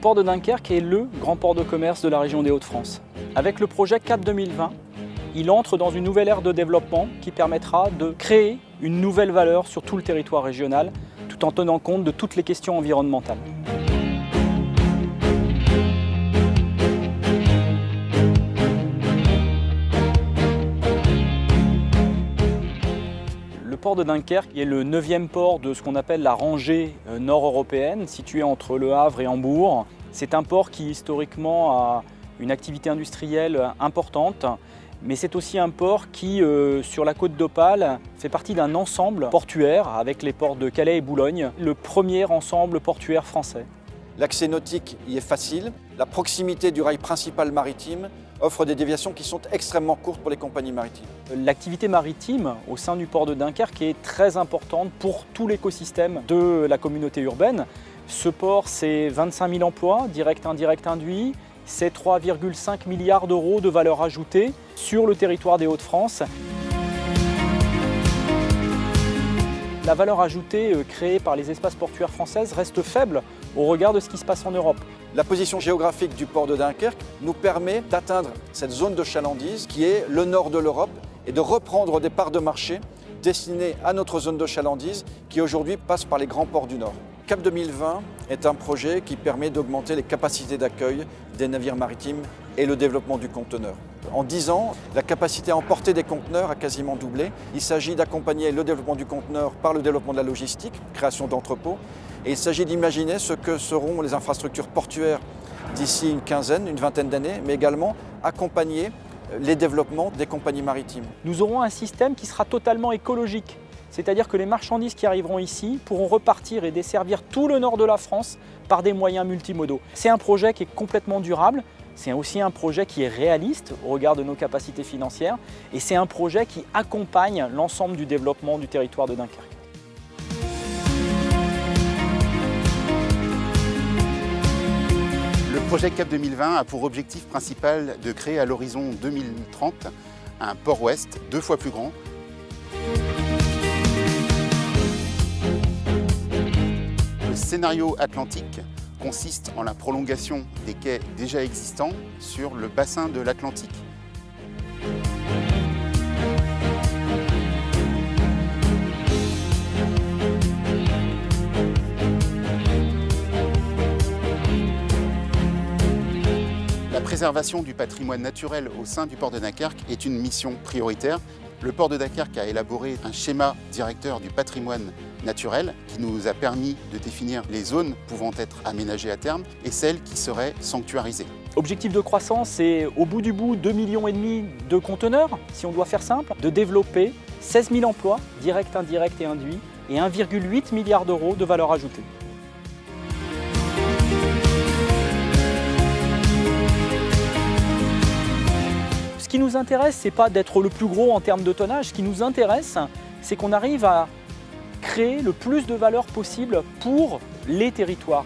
port de Dunkerque est le grand port de commerce de la région des Hauts-de-France. Avec le projet CAP 2020, il entre dans une nouvelle ère de développement qui permettra de créer une nouvelle valeur sur tout le territoire régional, tout en tenant compte de toutes les questions environnementales. Le port de Dunkerque est le 9e port de ce qu'on appelle la rangée nord-européenne, situé entre Le Havre et Hambourg. C'est un port qui historiquement a une activité industrielle importante, mais c'est aussi un port qui, sur la côte d'Opale, fait partie d'un ensemble portuaire avec les ports de Calais et Boulogne, le premier ensemble portuaire français. L'accès nautique y est facile. La proximité du rail principal maritime offre des déviations qui sont extrêmement courtes pour les compagnies maritimes. L'activité maritime au sein du port de Dunkerque est très importante pour tout l'écosystème de la communauté urbaine. Ce port, c'est 25 000 emplois, directs, indirects, induits. C'est 3,5 milliards d'euros de valeur ajoutée sur le territoire des Hauts-de-France. La valeur ajoutée créée par les espaces portuaires françaises reste faible au regard de ce qui se passe en Europe. La position géographique du port de Dunkerque nous permet d'atteindre cette zone de chalandise qui est le nord de l'Europe et de reprendre des parts de marché destinées à notre zone de chalandise qui aujourd'hui passe par les grands ports du Nord. CAP 2020 est un projet qui permet d'augmenter les capacités d'accueil des navires maritimes et le développement du conteneur. En 10 ans, la capacité à emporter des conteneurs a quasiment doublé. Il s'agit d'accompagner le développement du conteneur par le développement de la logistique, création d'entrepôts. Et il s'agit d'imaginer ce que seront les infrastructures portuaires d'ici une vingtaine d'années, mais également accompagner les développements des compagnies maritimes. Nous aurons un système qui sera totalement écologique. C'est-à-dire que les marchandises qui arriveront ici pourront repartir et desservir tout le nord de la France par des moyens multimodaux. C'est un projet qui est complètement durable, c'est aussi un projet qui est réaliste au regard de nos capacités financières et c'est un projet qui accompagne l'ensemble du développement du territoire de Dunkerque. Le projet CAP 2020 a pour objectif principal de créer à l'horizon 2030 un port ouest 2 fois plus grand. Le scénario atlantique consiste en la prolongation des quais déjà existants sur le bassin de l'Atlantique. La préservation du patrimoine naturel au sein du port de Dunkerque est une mission prioritaire. Le port de Dunkerque a élaboré un schéma directeur du patrimoine naturel qui nous a permis de définir les zones pouvant être aménagées à terme et celles qui seraient sanctuarisées. Objectif de croissance, c'est au bout du bout 2,5 millions de conteneurs, si on doit faire simple, de développer 16 000 emplois, directs, indirects et induits, et 1,8 milliard d'euros de valeur ajoutée. Ce qui nous intéresse, ce n'est pas d'être le plus gros en termes de tonnage. Ce qui nous intéresse, c'est qu'on arrive à créer le plus de valeur possible pour les territoires.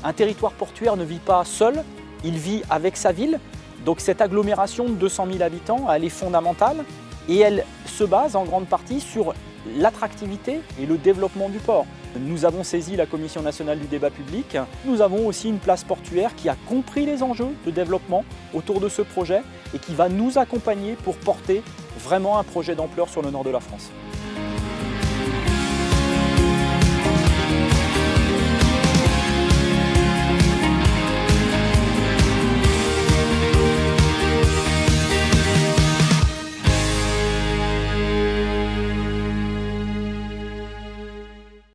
Un territoire portuaire ne vit pas seul, il vit avec sa ville. Donc cette agglomération de 200 000 habitants, elle est fondamentale et elle se base en grande partie sur l'attractivité et le développement du port. Nous avons saisi la Commission nationale du débat public. Nous avons aussi une place portuaire qui a compris les enjeux de développement autour de ce projet et qui va nous accompagner pour porter vraiment un projet d'ampleur sur le nord de la France.